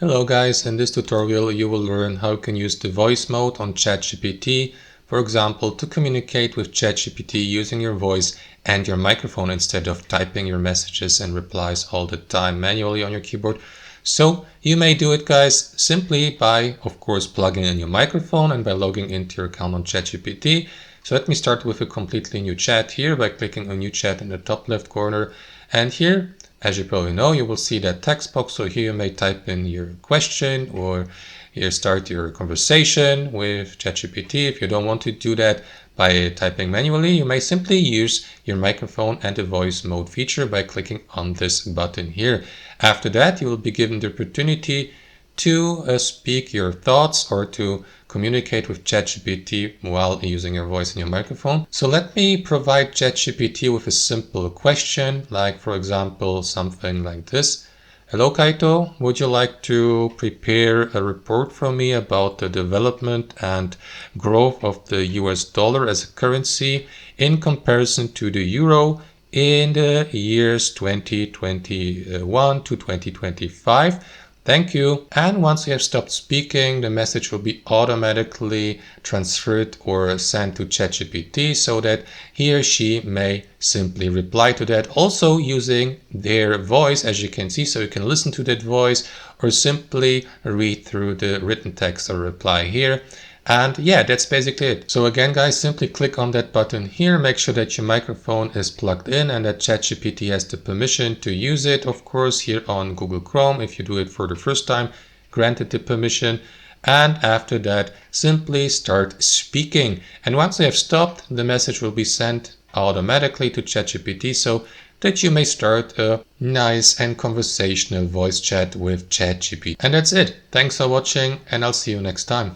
Hello guys, in this tutorial you will learn how you can use the voice mode on ChatGPT, for example, to communicate with ChatGPT using your voice and your microphone instead of typing your messages and replies all the time manually on your keyboard. So you may do it guys simply by, of course, plugging in your microphone and by logging into your account on ChatGPT. So let me start with a completely new chat here by clicking on new chat in the top left corner, and here, as you probably know, you will see that text box. So here you may type in your question or here start your conversation with ChatGPT. If you don't want to do that by typing manually, you may simply use your microphone and the voice mode feature by clicking on this button here. After that, you will be given the opportunity to speak your thoughts or to communicate with ChatGPT while using your voice and your microphone. So let me provide ChatGPT with a simple question, like for example, something like this. Hello Kaito, would you like to prepare a report for me about the development and growth of the US dollar as a currency in comparison to the euro in the years 2021 to 2025? Thank you. And once you have stopped speaking, the message will be automatically transferred or sent to ChatGPT so that he or she may simply reply to that, also using their voice, as you can see, so you can listen to that voice or simply read through the written text or reply here. And yeah, that's basically it. So again, guys, simply click on that button here. Make sure that your microphone is plugged in and that ChatGPT has the permission to use it. Of course, here on Google Chrome, if you do it for the first time, granted the permission. And after that, simply start speaking. And once you have stopped, the message will be sent automatically to ChatGPT so that you may start a nice and conversational voice chat with ChatGPT. And that's it. Thanks for watching, and I'll see you next time.